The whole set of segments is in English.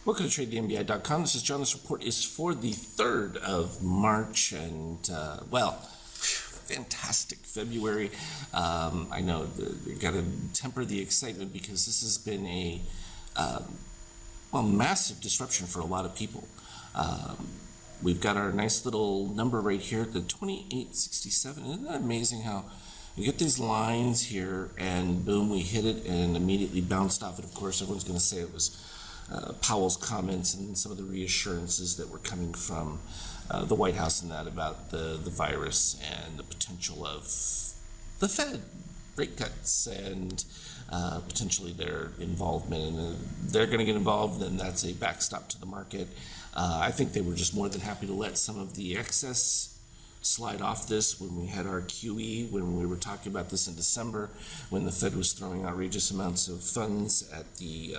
Welcome to TradeTheMBI.com. This is John. This report is for the 3rd of March, and fantastic February. I know you got to temper the excitement because this has been a massive disruption for a lot of people. We've got our nice little number right here, the 2867. Isn't that amazing how you get these lines here and boom, we hit it and immediately bounced off it. Of course, everyone's going to say it was Powell's comments and some of the reassurances that were coming from the White House and that about the virus and the potential of the Fed rate cuts and potentially their involvement. And they're going to get involved, and that's a backstop to the market. I think they were just more than happy to let some of the excess slide off this when we had our QE, when we were talking about this in December, when the Fed was throwing outrageous amounts of funds at the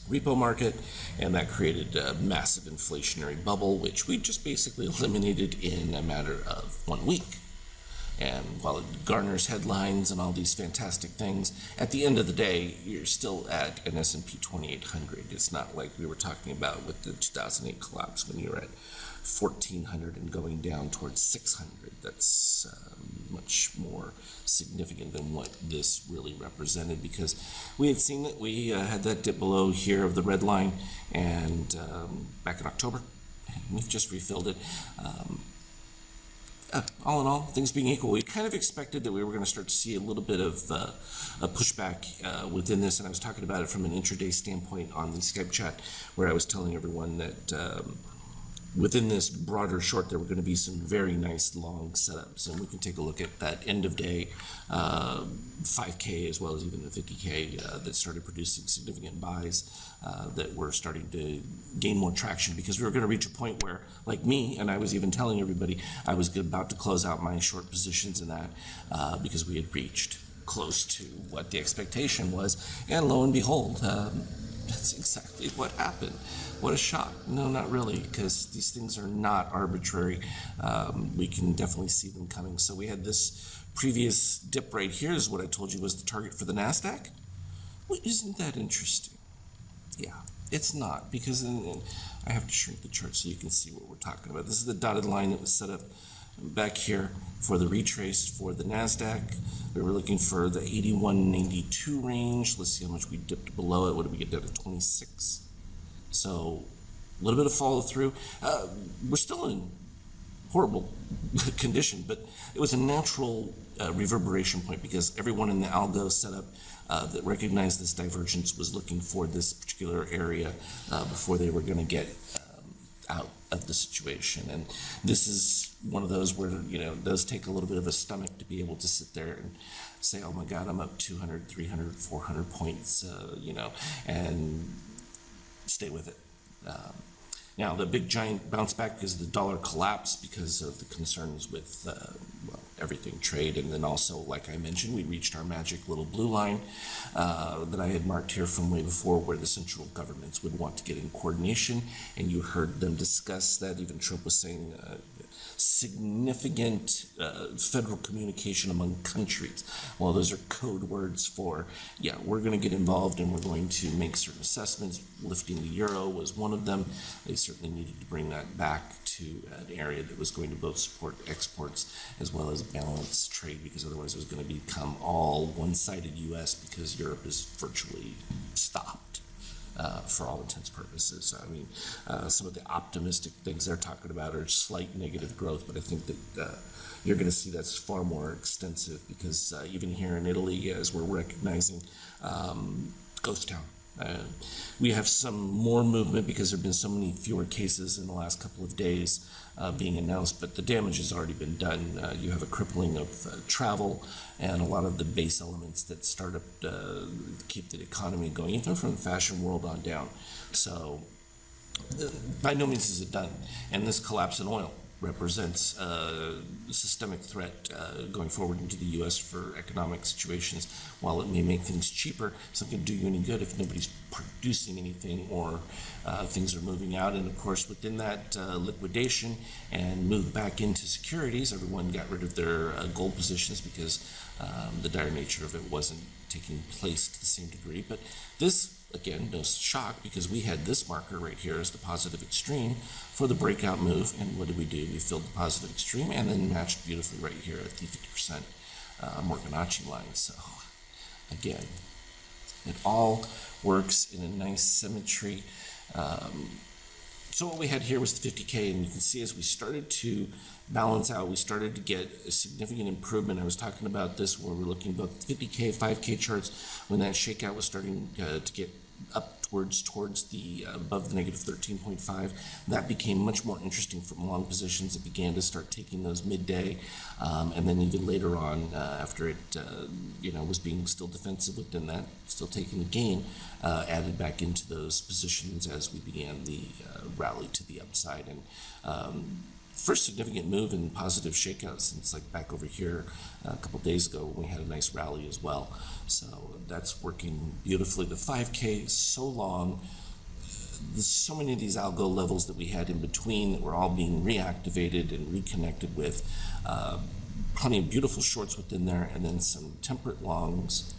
repo market, and that created a massive inflationary bubble, which we just basically eliminated in a matter of 1 week. And while it garners headlines and all these fantastic things, at the end of the day, you're still at an S&P 2800. It's not like we were talking about with the 2008 collapse when you were at 1400 and going down towards 600. That's much more significant than what this really represented, because we had seen that we had that dip below here of the red line, and back in October, and we've just refilled it. All in all, things being equal, we kind of expected that we were going to start to see a little bit of a pushback within this, and I was talking about it from an intraday standpoint on the Skype chat, where I was telling everyone that within this broader short, there were going to be some very nice long setups, and we can take a look at that end of day 5K as well as even the 50K that started producing significant buys that were starting to gain more traction, because we were going to reach a point where, like me, and I was even telling everybody, I was about to close out my short positions in that because we had reached close to what the expectation was, and lo and behold, that's exactly what happened. What a shock. No, not really, because these things are not arbitrary. We can definitely see them coming. So we had this previous dip right here is what I told you was the target for the NASDAQ. Well, isn't that interesting? Yeah, it's not, because I have to shrink the chart so you can see what we're talking about. This is the dotted line that was set up back here for the retrace for the NASDAQ. We were looking for the 81.92 range. Let's see how much we dipped below it. What did we get down to? 26. So a little bit of follow through. We're still in horrible condition, but it was a natural reverberation point, because everyone in the algo setup that recognized this divergence was looking for this particular area before they were going to get out of the situation. And this is one of those where, you know, it does take a little bit of a stomach to be able to sit there and say, oh my God, I'm up 200, 300, 400 points, you know, and stay with it. Now, the big giant bounce back because the dollar collapsed because of the concerns with everything trade, and then also, like I mentioned, we reached our magic little blue line that I had marked here from way before, where the central governments would want to get in coordination, and you heard them discuss that. Even Trump was saying significant federal communication among countries. Well, those are code words for, yeah, we're going to get involved and we're going to make certain assessments. Lifting the euro was one of them. They certainly needed to bring that back to an area that was going to both support exports as well as balance trade, because otherwise it was going to become all one-sided U.S. because Europe is virtually stopped. For all intents and purposes. I mean, some of the optimistic things they're talking about are slight negative growth, but I think that you're going to see that's far more extensive, because even here in Italy, as we're recognizing, ghost town. We have some more movement because there have been so many fewer cases in the last couple of days being announced, but the damage has already been done. You have a crippling of travel and a lot of the base elements that start up keep the economy going, even from the fashion world on down. So by no means is it done. And this collapse in oil represents a systemic threat going forward into the U.S. for economic situations. While it may make things cheaper, it's not going to do you any good if nobody's producing anything or things are moving out. And of course, within that liquidation and move back into securities, everyone got rid of their gold positions because the dire nature of it wasn't taking place to the same degree. But this again, no shock, because we had this marker right here as the positive extreme for the breakout move. And what did we do? We filled the positive extreme and then matched beautifully right here at the 50% Morganacci line. So again, it all works in a nice symmetry. So what we had here was the 50K, and you can see as we started to balance out, we started to get a significant improvement. I was talking about this where we're looking at both 50K, 5K charts, when that shakeout was starting to get up towards the above the negative 13.5. That became much more interesting from long positions. It began to start taking those midday, and then even later on, after it was being still defensive within that, still taking the gain, added back into those positions as we began the rally to the upside. And first significant move in positive shakeout since like back over here a couple days ago when we had a nice rally as well. So that's working beautifully. The 5K is so long. There's so many of these algo levels that we had in between that were all being reactivated and reconnected with. Plenty of beautiful shorts within there, and then some temperate longs.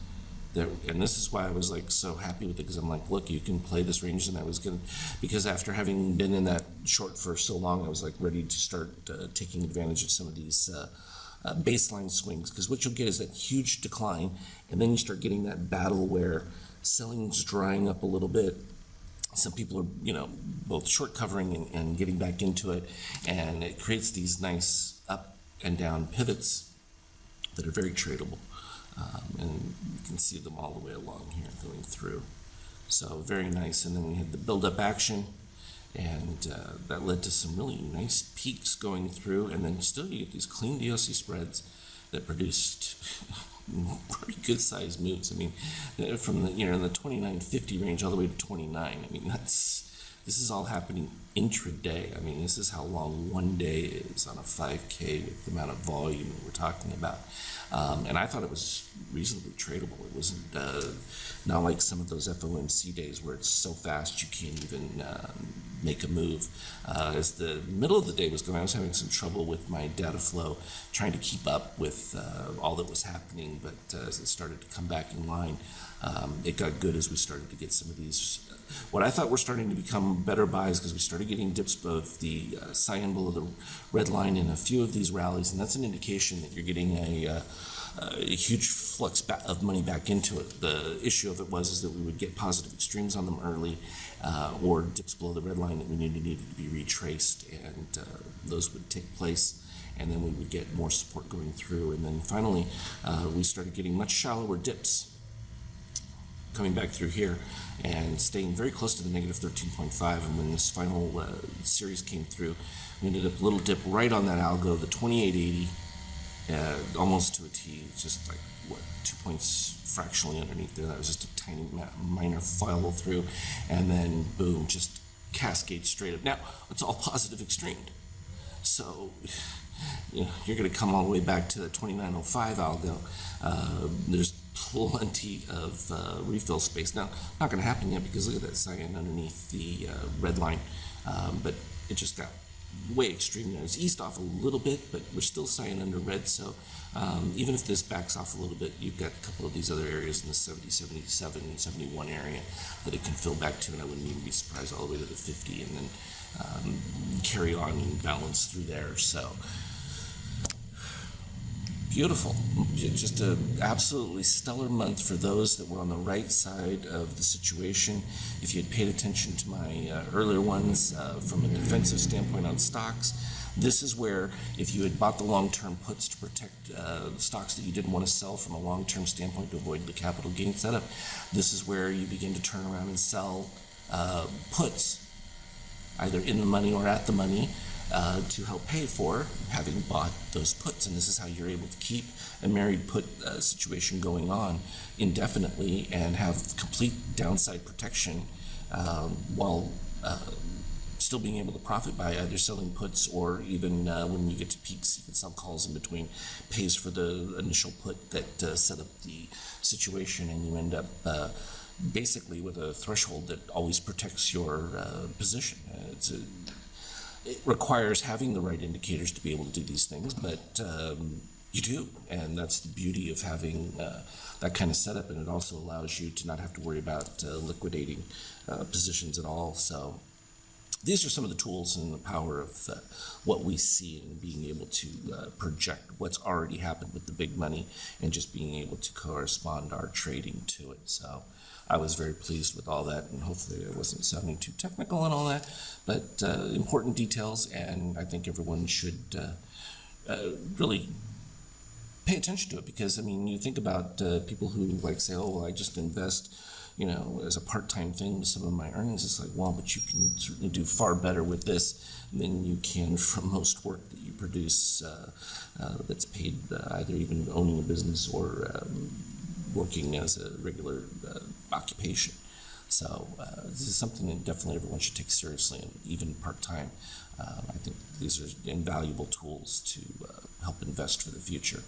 And this is why I was like so happy with it, because I'm like, look, you can play this range, and I was gonna, because after having been in that short for so long, I was like ready to start taking advantage of some of these baseline swings, because what you'll get is that huge decline, and then you start getting that battle where selling's drying up a little bit. Some people are, both short covering and getting back into it, and it creates these nice up and down pivots that are very tradable. And you can see them all the way along here going through. So very nice. And then we had the build-up action, and that led to some really nice peaks going through. And then still you get these clean DOC spreads that produced pretty good sized moves. I mean, from the in the 29.50 range all the way to 29. I mean, this is all happening intraday. I mean, this is how long one day is on a 5K with the amount of volume that we're talking about. And I thought it was reasonably tradable. It wasn't not like some of those FOMC days where it's so fast you can't even make a move. As the middle of the day was going, I was having some trouble with my data flow, trying to keep up with all that was happening. But as it started to come back in line, it got good as we started to get some of these, what I thought were starting to become better buys, because we started getting dips of the cyan below the red line in a few of these rallies, and that's an indication that you're getting a huge flux of money back into it. The issue of it was that we would get positive extremes on them early, or dips below the red line that we needed to be retraced, and those would take place, and then we would get more support going through, and then finally we started getting much shallower dips coming back through here and staying very close to the negative 13.5. And when this final series came through, we ended up a little dip right on that algo, the 2880, almost to a T, just like 2 points fractionally underneath there. That was just a tiny minor follow through, and then boom, just cascade straight up. Now it's all positive extremed, so you're going to come all the way back to the 2905 algo. There's plenty of refill space. Now, not going to happen yet, because look at that cyan underneath the red line, but it just got way extreme there. It's eased off a little bit, but we're still cyan under red, so even if this backs off a little bit, you've got a couple of these other areas in the 70, 77, 71 area that it can fill back to, and I wouldn't even be surprised all the way to the 50, and then carry on and balance through there. So beautiful. Just an absolutely stellar month for those that were on the right side of the situation. If you had paid attention to my earlier ones from a defensive standpoint on stocks, this is where, if you had bought the long-term puts to protect stocks that you didn't want to sell from a long-term standpoint to avoid the capital gain setup, this is where you begin to turn around and sell puts, either in the money or at the money, to help pay for having bought those puts. And this is how you're able to keep a married put situation going on indefinitely and have complete downside protection while still being able to profit by either selling puts, or even when you get to peaks, you can sell calls in between, pays for the initial put that set up the situation, and you end up basically with a threshold that always protects your position. It requires having the right indicators to be able to do these things, but You do, and that's the beauty of having that kind of setup, and it also allows you to not have to worry about liquidating positions at all. So these are some of the tools and the power of what we see and being able to project what's already happened with the big money and just being able to correspond our trading to it. So I was very pleased with all that, and hopefully I wasn't sounding too technical and all that, but important details, and I think everyone should really pay attention to it, because I mean, you think about people who like say, oh, well, I just invest, you know, as a part-time thing with some of my earnings. It's like, well, but you can certainly do far better with this than you can from most work that you produce that's paid either even owning a business or working as a regular occupation. So this is something that definitely everyone should take seriously, and even part-time. I think these are invaluable tools to help invest for the future.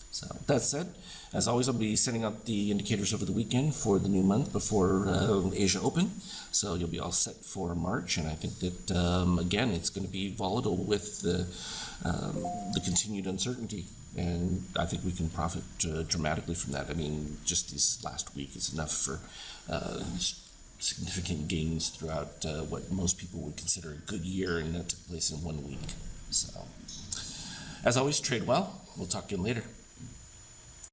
So that said, as always, I'll be sending out the indicators over the weekend for the new month before Asia Open. So you'll be all set for March, and I think that again, it's going to be volatile with the continued uncertainty, and I think we can profit dramatically from that. I mean, just this last week is enough for significant gains throughout what most people would consider a good year, and that took place in 1 week. So, as always, trade well. We'll talk again later.